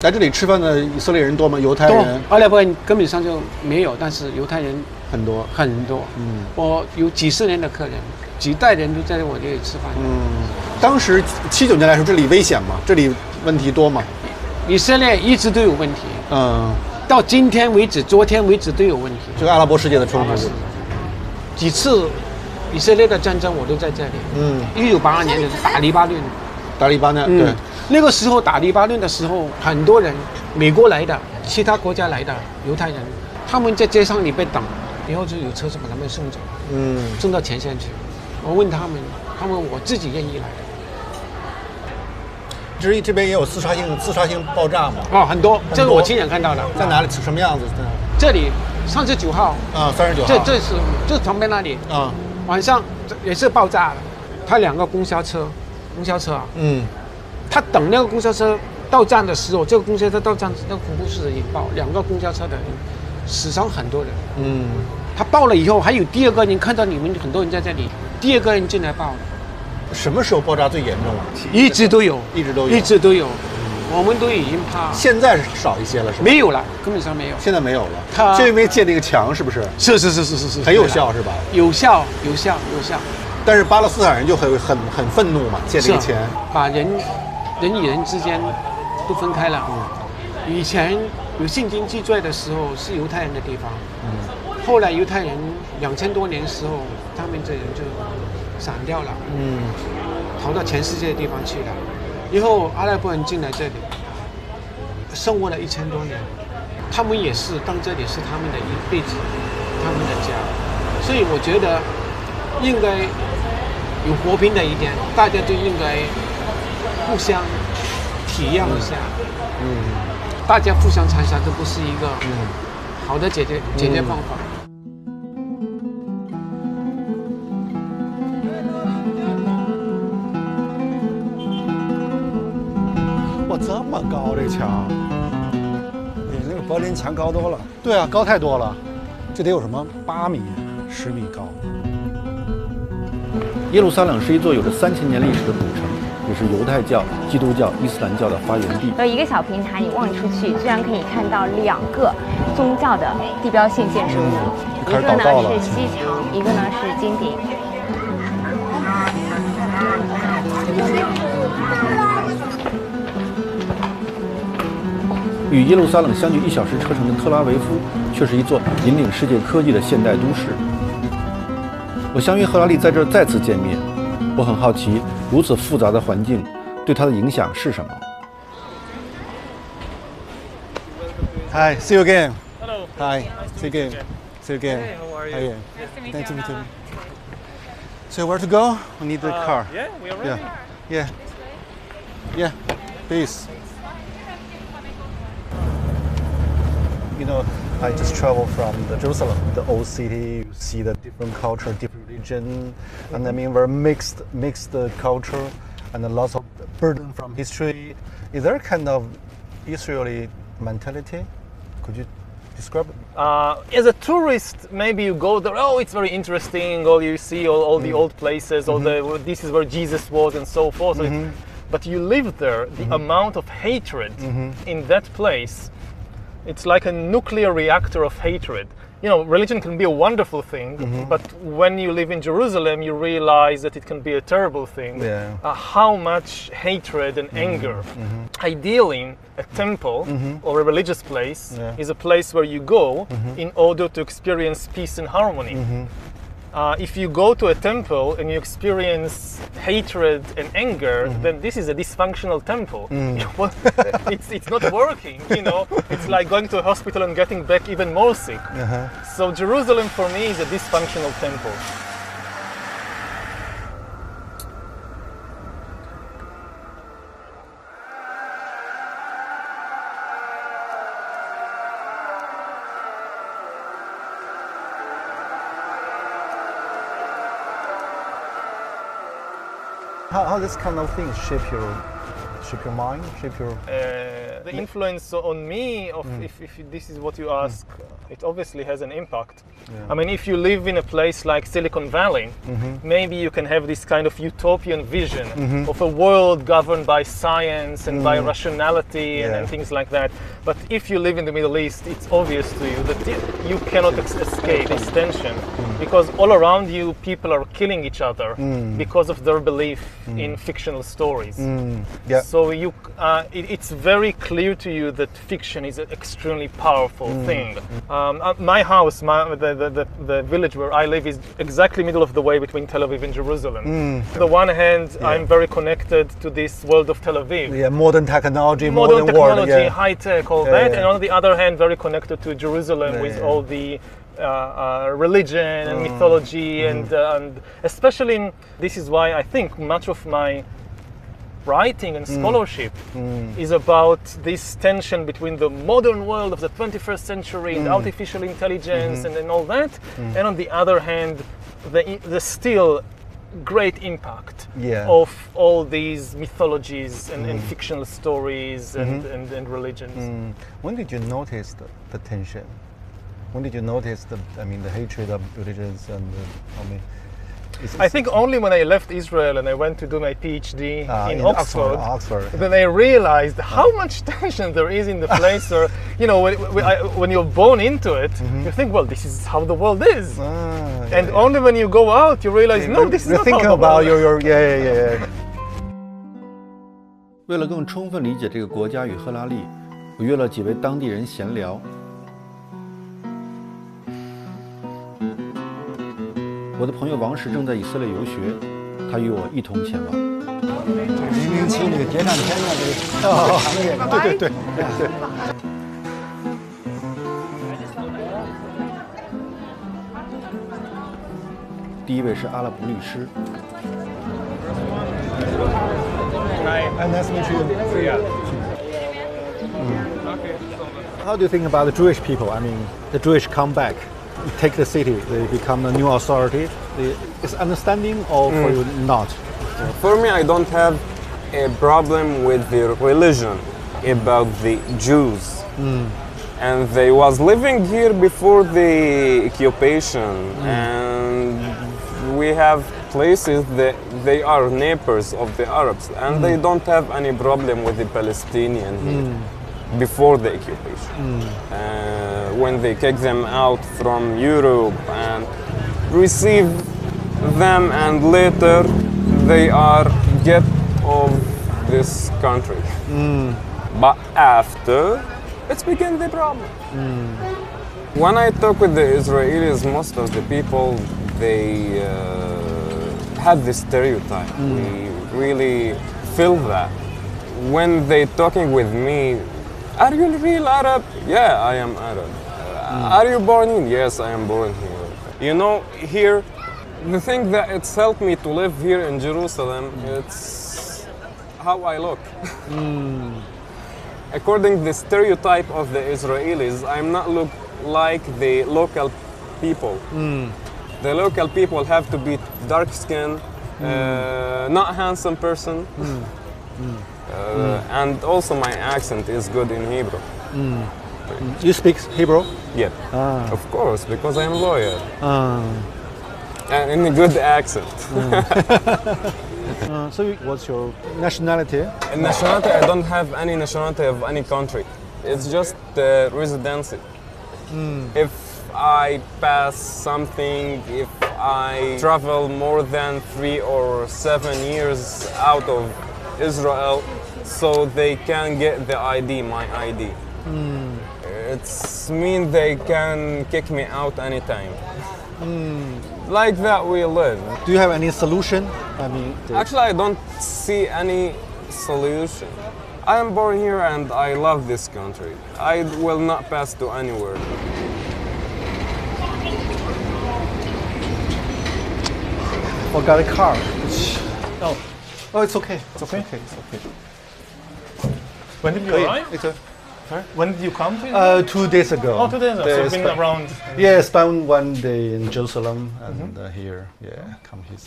来这里吃饭的以色列人多吗？犹太人？阿拉伯人根本上就没有，但是犹太人很多很多。我有几十年的客人，几代人都在我这里吃饭。当时79年来说，这里危险吗？这里问题多吗？以色列一直都有问题。到今天为止，昨天为止都有问题。这个阿拉伯世界的冲突，几次以色列的战争我都在这里。1982年的打黎巴嫩，对。那个时候打黎巴嫩的时候，很多人，美国来的，其他国家来的犹太人，他们在街上里被等，然后就有车子把他们送走，送到前线去。我问他们我自己愿意来的。这边也有自杀性爆炸吗？很多，这个我亲眼看到的。在哪里？什么样子？这里39号39号。这旁边那里晚上也是爆炸了。他2个公交车他等那个公交车到站的时候，这个公交车到站，那个恐怖式的引爆，2个公交车的人死伤很多人。他爆了以后，还有第2个人看到你们很多人在这里，第2个人进来爆了。什么时候爆炸最严重啊？一直都有。我们都已经怕。现在少一些了，是吧？没有了，根本上没有。现在没有了。就因为建那个墙，是不是？是，很有效，是吧？有效。但是巴勒斯坦人就很愤怒嘛，建这个墙，把人与人之间都分开了。以前有圣经记载的时候是犹太人的地方，后来犹太人2000多年的时候，他们这人就散掉了，逃到全世界的地方去了。以后阿拉伯人进来这里，生活了1000多年，他们也是当这里是他们的一辈子，他们的家。所以我觉得应该有和平的一点，大家就应该互相体谅一下，大家互相残杀，这不是一个好的解决方法。哇，这么高这墙，比那个柏林墙高多了。对啊，高太多了，这得有什么8米、10米高。耶路撒冷是一座有着3000年历史的古城，也是犹太教、基督教、伊斯兰教的发源地。一个小平台，你望出去，居然可以看到2个宗教的地标性建筑物，一个呢是西墙，一个呢是金顶。与耶路撒冷相距1小时车程的特拉维夫，却是一座引领世界科技的现代都市。我相约赫拉利在这儿再次见面，我很好奇，如此复杂的环境对他的影响是什么。Hi, see you again. Hello. Hi, see you again. See you again. Hey, how are you? Hi. Nice to meet Nice to you. meet you. So where to go? We need the car. Yeah, we are ready. Yeah. Please. You know, I just traveled from Jerusalem, the old city. You see the different culture, different religion, and I mean very mixed culture, and lots of burden from history. Is there a kind of Israeli mentality? Could you describe it? As a tourist, maybe you go there. Oh, it's very interesting. Or you see all the old places. All this is where Jesus was, and so forth. But you live there. The amount of hatred in that place. It's like a nuclear reactor of hatred. You know, religion can be a wonderful thing, but when you live in Jerusalem, you realize that it can be a terrible thing. Yeah. How much hatred and anger. Ideally, a temple or a religious place is a place where you go in order to experience peace and harmony. If you go to a temple and you experience hatred and anger, then this is a dysfunctional temple. It's not working, you know. It's like going to a hospital and getting back even more sick. So Jerusalem for me is a dysfunctional temple. How this kind of things shape your mind, shape your... The influence on me of if this is what you ask, it obviously has an impact. I mean, if you live in a place like Silicon Valley, maybe you can have this kind of utopian vision of a world governed by science and by rationality and things like that. But if you live in the Middle East, it's obvious to you that you cannot escape this tension, because all around you people are killing each other because of their belief in fictional stories. So it's very clear to you that fiction is an extremely powerful thing. My house, the village where I live, is exactly middle of the way between Tel Aviv and Jerusalem. On the one hand, I'm very connected to this world of Tel Aviv. Modern technology, modern technology, world, high tech, all that. And on the other hand, very connected to Jerusalem with all the religion and mythology, and especially this is why I think much of my writing and scholarship is about this tension between the modern world of the 21st century and artificial intelligence and all that, and on the other hand, the still great impact of all these mythologies and fictional stories and religions. When did you notice the tension? When did you notice the hatred of religions and I think only when I left Israel and I went to do my PhD in Oxford, then I realized how much tension there is in the place where, when you're born into it, you think, well, this is how the world is. And only when you go out, you realize, no, this is not how the world is. 为了更充分理解这个国家与赫拉利，我约了几位当地人闲聊。我的朋友王石正在以色列游学，他与我一同前往。007那个谍战片的这个行业，对。第一位是阿拉伯律师。Nice to meet you. How do you think about the Jewish people? I mean, the Jewish come back, take the city, they become a new authority. Is understanding or for you not? For me, I don't have a problem with the religion about the Jews. And they was living here before the occupation, and we have places that they are neighbors of the Arabs, and they don't have any problem with the Palestinian here before the occupation. When they kick them out from Europe and receive them, and later they are get of this country. But after, it's begin the problem. When I talk with the Israelis, most of the people, they have this stereotype. We really feel that. When they talking with me, are you real Arab? Yeah, I am Arab. Are you born here? Yes, I am born here. You know, here, the thing that it's helped me to live here in Jerusalem, it's how I look. According to the stereotype of the Israelis, I'm not look like the local people. The local people have to be dark skinned, not handsome person, and also my accent is good in Hebrew. You speak Hebrew? Yeah, of course, because I'm a lawyer. And in a good accent. So what's your nationality? Nationality, I don't have any nationality of any country. It's just residency. If I pass something, if I travel more than 3 or 7 years out of Israel, so they can get the ID, my ID. It's mean they can kick me out anytime. Like that we live. Do you have any solution? I mean, actually, I don't see any solution. I am born here and I love this country. I will not pass to anywhere. Forgot a car. Oh, it's okay. It's okay. It's okay. When did you arrive? When did you come to 2 days ago. Oh, 2 days ago. So you've been around. Yeah, spent 1 day in Jerusalem and here. Yeah, come here.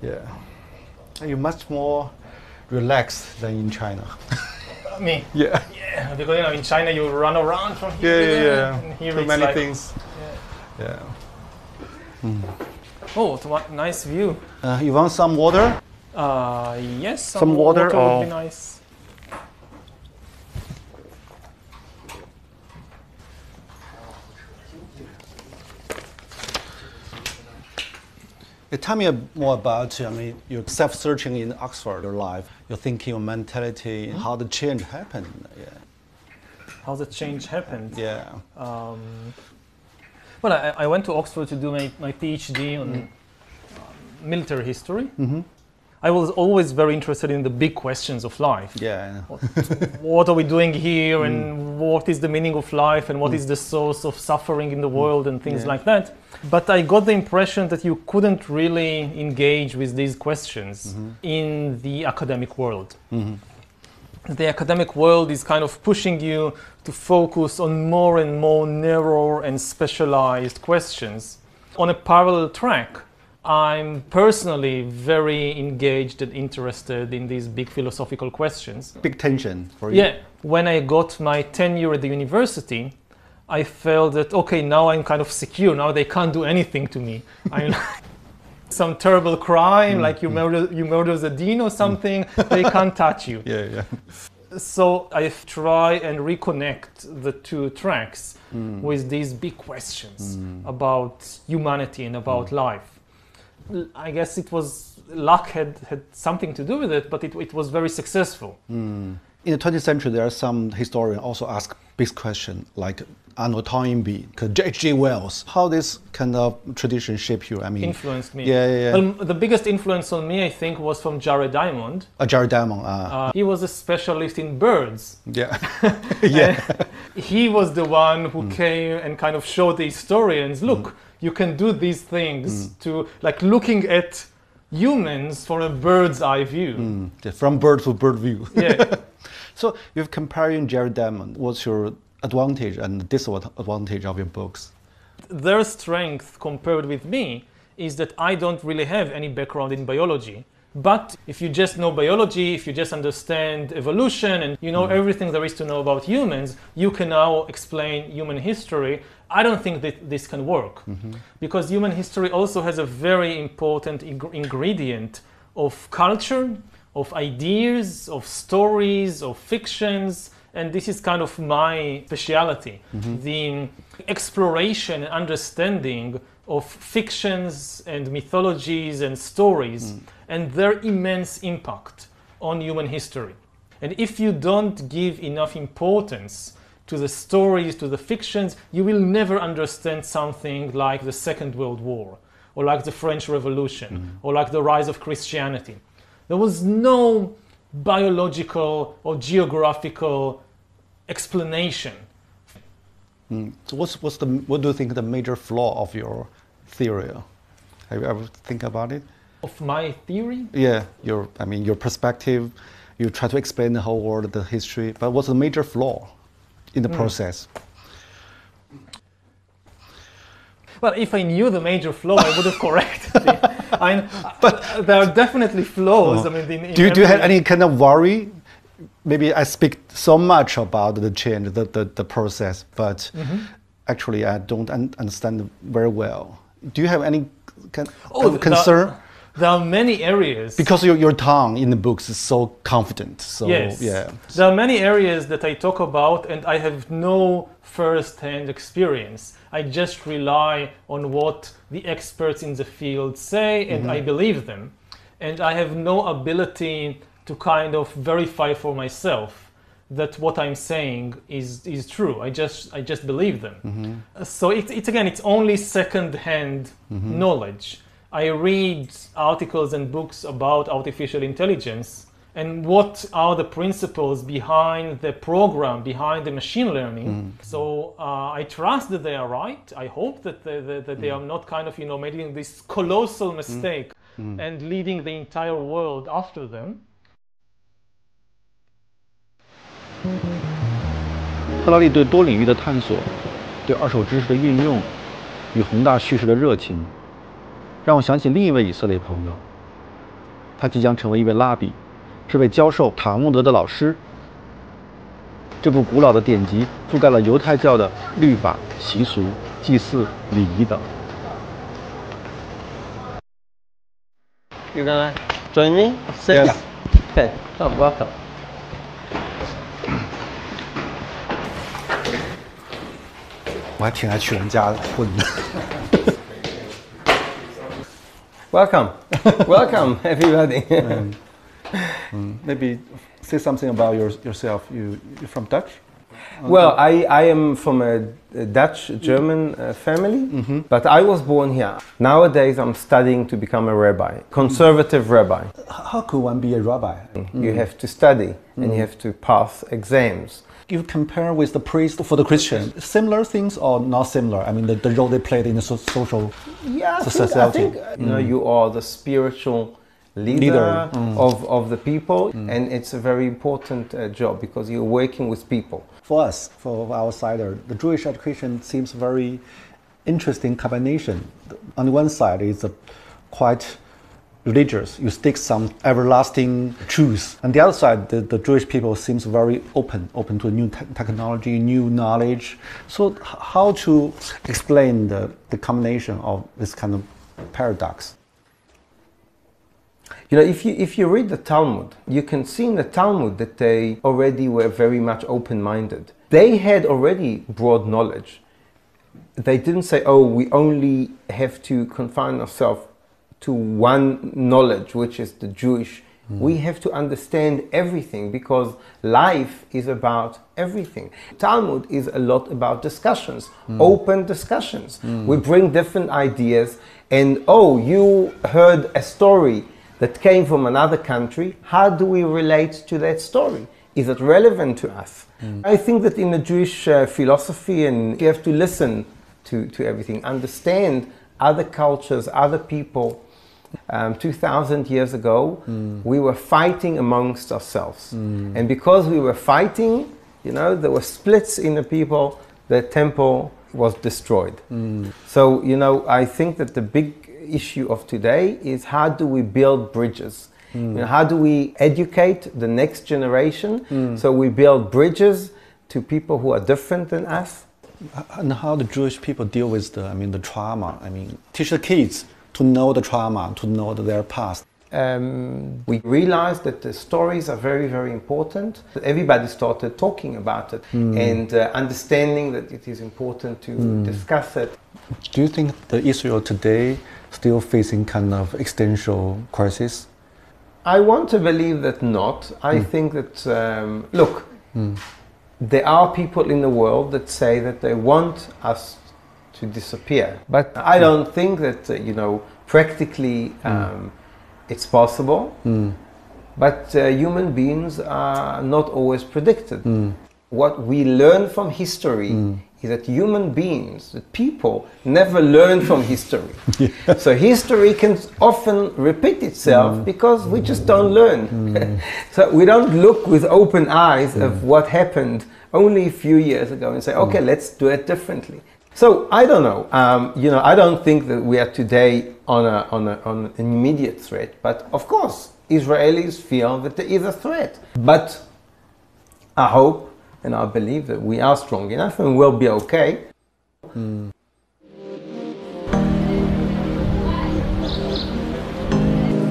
Yeah. You're much more relaxed than in China. me. Yeah. Yeah, because in China you run around from Yeah, here. yeah, yeah. And here Too it's many like, things. Yeah. Oh, what nice view. You want some water? Yes, Some water would or- be nice. Tell me more about, your self-searching in Oxford, your life, your thinking, your mentality, how the change happened. Yeah. How the change happened. Yeah. Well, I went to Oxford to do my PhD on military history. I was always very interested in the big questions of life. Yeah. What are we doing here, and what is the meaning of life, and what is the source of suffering in the world, and things like that. But I got the impression that you couldn't really engage with these questions in the academic world. The academic world is kind of pushing you to focus on more and more narrow and specialized questions. On a parallel track, I'm personally very engaged and interested in these big philosophical questions. Big tension for you. Yeah, when I got my tenure at the university, I felt that, okay, now I'm kind of secure. Now they can't do anything to me. I'm some terrible crime, like you murder the dean or something, they can't touch you. Yeah, yeah. So I try and reconnect the two tracks with these big questions about humanity and about life. I guess it was luck had something to do with it, but it was very successful. In the 20th century, there are some historians also ask big questions like Arnold Toynbee, H.G. Wells. How this kind of tradition shaped you? Influenced me. Yeah. The biggest influence on me, I think, was from Jared Diamond. Jared Diamond. He was a specialist in birds. Yeah. Yeah. He was the one who came and kind of showed the historians, look, you can do these things to, like, looking at humans from a bird's eye view. From bird to bird view. Yeah. So you're comparing Jared Diamond. What's your advantage and disadvantage of your books? Their strength compared with me is that I don't really have any background in biology. But if you just know biology, if you just understand evolution and you know everything there is to know about humans, you can now explain human history. I don't think that this can work because human history also has a very important ingredient of culture, of ideas, of stories, of fictions, and this is kind of my speciality. The exploration and understanding of fictions and mythologies and stories and their immense impact on human history. And if you don't give enough importance to the stories, to the fictions, you will never understand something like the Second World War, or like the French Revolution, or like the rise of Christianity. There was no biological or geographical explanation. So what do you think the major flaw of your theory? Have you ever think about it? Of my theory? Yeah, your perspective. You try to explain the whole world, the history, but what's the major flaw in the process? Well, if I knew the major flaw, I would have corrected it. But there are definitely flaws. Do you have any kind of worry? Maybe I speak so much about the change, the process, but actually I don't understand very well. Do you have any kind of concern? There are many areas. Because your tongue in the books is so confident. So, yes. Yeah. There are many areas that I talk about and I have no first-hand experience. I just rely on what the experts in the field say and I believe them. And I have no ability to kind of verify for myself that what I'm saying is true. I just believe them. So it's only second-hand knowledge. I read articles and books about artificial intelligence and what are the principles behind the program, behind the machine learning. So I trust that they are right. I hope that they are not kind of, making this colossal mistake and leading the entire world after them. 赫拉利对多领域的探索，对二手知识的运用与宏大叙事的热情，让我想起另一位以色列朋友，他即将成为一位拉比，是位教授塔木德的老师。这部古老的典籍覆盖了犹太教的律法、习俗、祭祀、礼仪等。You gonna join me? Sit. Yes. Okay. Come, welcome. Welcome. Welcome, everybody. Maybe say something about yourself. You're from Dutch? Well, I am from a Dutch-German family, but I was born here. Nowadays, I'm studying to become a rabbi, conservative rabbi. How could one be a rabbi? You have to study and you have to pass exams. You compare with the priest for the Christian, similar things or not similar? I mean, the role they played in the social society. I think you know, you are the spiritual leader of the people, and it's a very important job because you're working with people. For us, for outsider, the Jewish education seems very interesting combination. On the one side, it's quite religious. You stick some everlasting truths. On the other side, the Jewish people seems very open to new technology, new knowledge. So how to explain the combination of this kind of paradox? You know, if you read the Talmud, you can see in the Talmud that they already were very much open-minded. They had already broad knowledge. They didn't say, oh, we only have to confine ourselves to one knowledge, which is the Jewish. We have to understand everything because life is about everything. Talmud is a lot about discussions, open discussions. We bring different ideas and, oh, you heard a story that came from another country. How do we relate to that story? Is it relevant to us? I think that in the Jewish philosophy, and you have to listen to everything, understand other cultures, other people. 2,000 years ago, we were fighting amongst ourselves. And because we were fighting, you know, there were splits in the people, the temple was destroyed. So, you know, I think that the big issue of today is how do we build bridges? You know, how do we educate the next generation so we build bridges to people who are different than us? And how the Jewish people deal with the trauma? I mean, teach the kids to know the trauma, to know their past. We realized that the stories are very, very important. Everybody started talking about it and understanding that it is important to discuss it. Do you think that Israel today still facing kind of existential crisis? I want to believe that not. I think that, look, there are people in the world that say that they want us to disappear. But I don't think that, you know, practically it's possible. But human beings are not always predicted. What we learn from history is that human beings, that people, never learn from history. So history can often repeat itself because we just don't learn. So we don't look with open eyes of what happened only a few years ago and say, okay, let's do it differently. So I don't know. You know, I don't think that we are today on an immediate threat. But of course, Israelis feel that there is a threat. But I hope and I believe that we are strong enough and we'll be okay.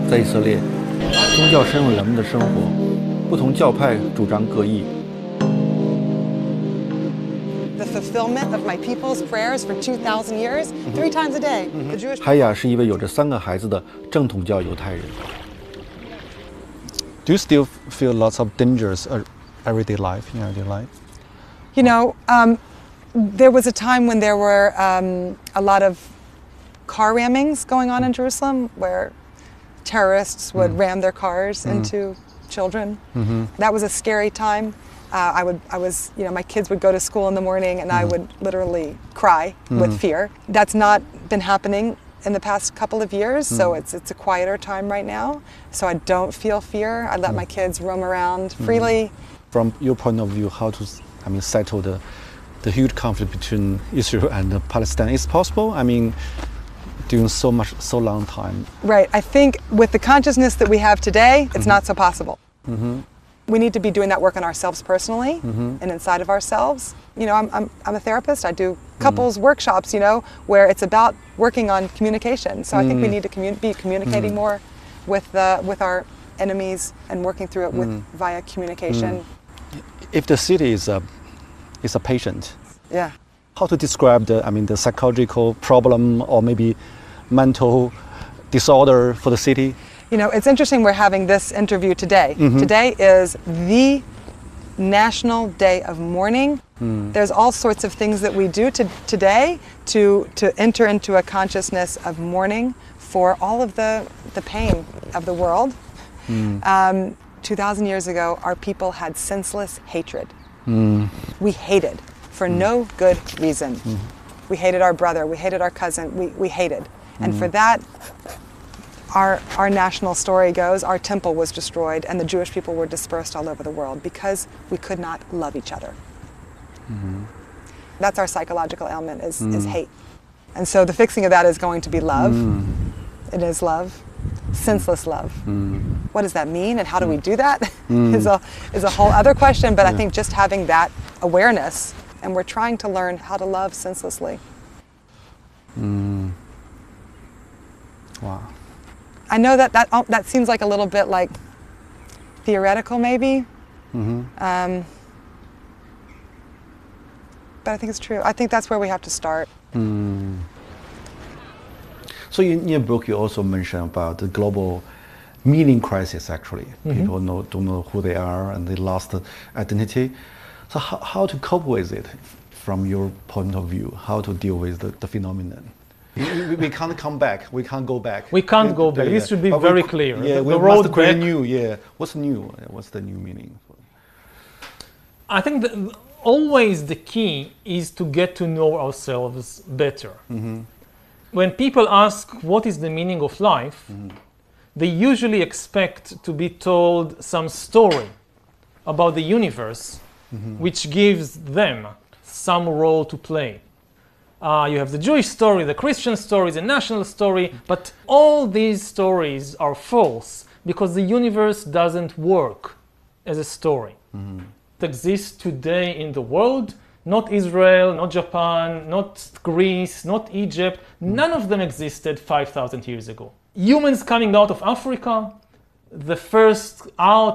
在以色列，宗教深入人们的生活，不同教派主张各异。 The fulfillment of my people's prayers for 2,000 years, 3 times a day. The Jewish. 海雅是一位有着3个孩子的正统教犹太人。Do you still feel lots of dangers everyday life in everyday life? You know, there was a time when there were a lot of car rammings going on in Jerusalem where terrorists would ram their cars into children. That was a scary time. You know, my kids would go to school in the morning and I would literally cry with fear. That's not been happening in the past couple of years, so it's a quieter time right now. So I don't feel fear. I let my kids roam around freely. From your point of view, how to, settle the huge conflict between Israel and Palestine is possible? I mean, during so long time. Right. I think with the consciousness that we have today, it's not so possible. we need to be doing that work on ourselves personally and inside of ourselves. You know, I'm a therapist. I do couples workshops, you know, where it's about working on communication. So I think we need to be communicating more with our enemies and working through it via communication. If the city is a patient, Yeah. how to describe the psychological problem or maybe mental disorder for the city? You know, it's interesting we're having this interview today. Today is the National Day of Mourning. There's all sorts of things that we do today to enter into a consciousness of mourning for all of the pain of the world. 2,000 years ago, our people had senseless hatred. We hated for no good reason. We hated our brother, we hated our cousin, we hated. And for that, our national story goes, our temple was destroyed and the Jewish people were dispersed all over the world because we could not love each other. That's our psychological ailment is hate. And so the fixing of that is going to be love. It is love, senseless love. What does that mean and how do we do that is a whole other question, but I think just having that awareness, and we're trying to learn how to love senselessly. Wow. I know that seems like a little bit like theoretical maybe, but I think it's true. I think that's where we have to start. So in your book, you also mention about the global meaning crisis. Actually, people don't know who they are and they lost identity. So how to cope with it, from your point of view? How to deal with the phenomenon? We can't come back. We can't go back. We can't go back. This should be But very clear. Yeah, we the road must create back. new. Yeah, what's new? What's the new meaning? I think that always the key is to get to know ourselves better. When people ask what is the meaning of life, they usually expect to be told some story about the universe, which gives them some role to play. You have the Jewish story, the Christian story, the national story, but all these stories are false because the universe doesn't work as a story. It exists today in the world, not Israel, not Japan, not Greece, not Egypt. None of them existed 5,000 years ago. Humans coming out of Africa, the first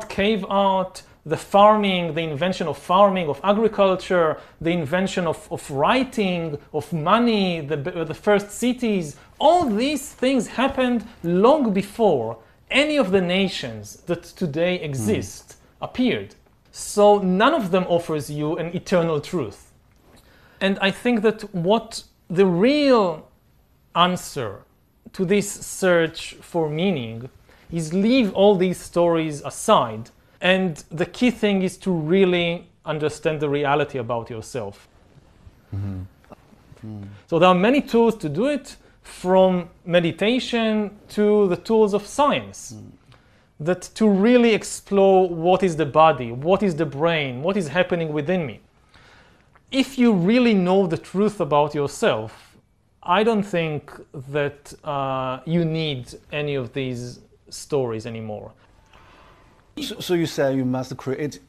cave art, the farming, the invention of farming, of agriculture, the invention of writing, of money, the first cities, all these things happened long before any of the nations that today exist appeared. So none of them offers you an eternal truth. And I think that what the real answer to this search for meaning is leave all these stories aside. And the key thing is to really understand the reality about yourself. So there are many tools to do it, from meditation to the tools of science, that to really explore what is the body, what is the brain, what is happening within me. If you really know the truth about yourself, I don't think that you need any of these stories anymore. So you say you must create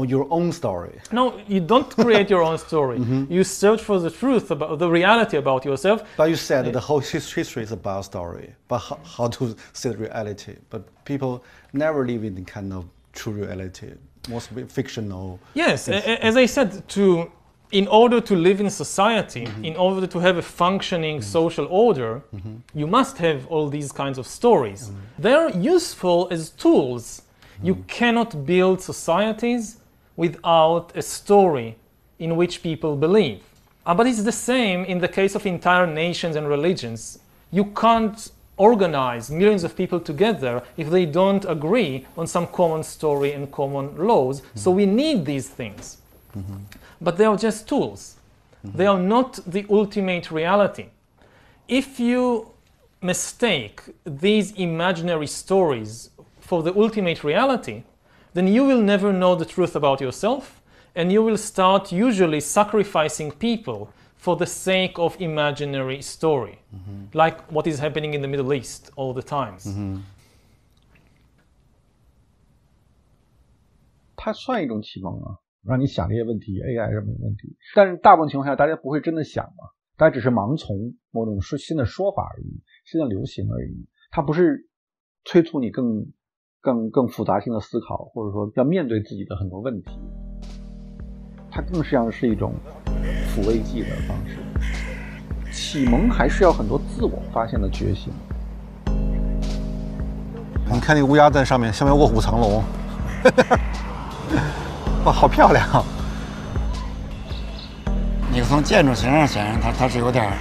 your own story. No, you don't create your own story. You search for the truth, about the reality about yourself. But you said the whole history is about story, but how to see the reality. But people never live in the kind of true reality, mostly fictional. Yes, as I said, in order to live in society, in order to have a functioning social order, you must have all these kinds of stories. They're useful as tools. You cannot build societies without a story in which people believe. But it's the same in the case of entire nations and religions. You can't organize millions of people together if they don't agree on some common story and common laws. So we need these things. But they are just tools. They are not the ultimate reality. If you mistake these imaginary stories for the ultimate reality, then you will never know the truth about yourself, and you will start usually sacrificing people for the sake of imaginary story, like what is happening in the Middle East all the time. 它算一种启蒙啊，让你想这些问题 ，AI 什么问题。但是大部分情况下，大家不会真的想嘛，大家只是盲从某种新的说法而已，新的流行而已。它不是催促你更复杂性的思考，或者说要面对自己的很多问题。它更像是一种抚慰剂的方式。启蒙还是要很多自我发现的觉醒。你看那个乌鸦在上面，下面卧虎藏龙，哇，好漂亮！你从建筑形上显然它是有点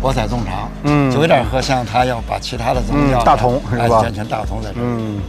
博采众长，就有点和像他要把其他的宗教大同是吧？完全大同在这儿。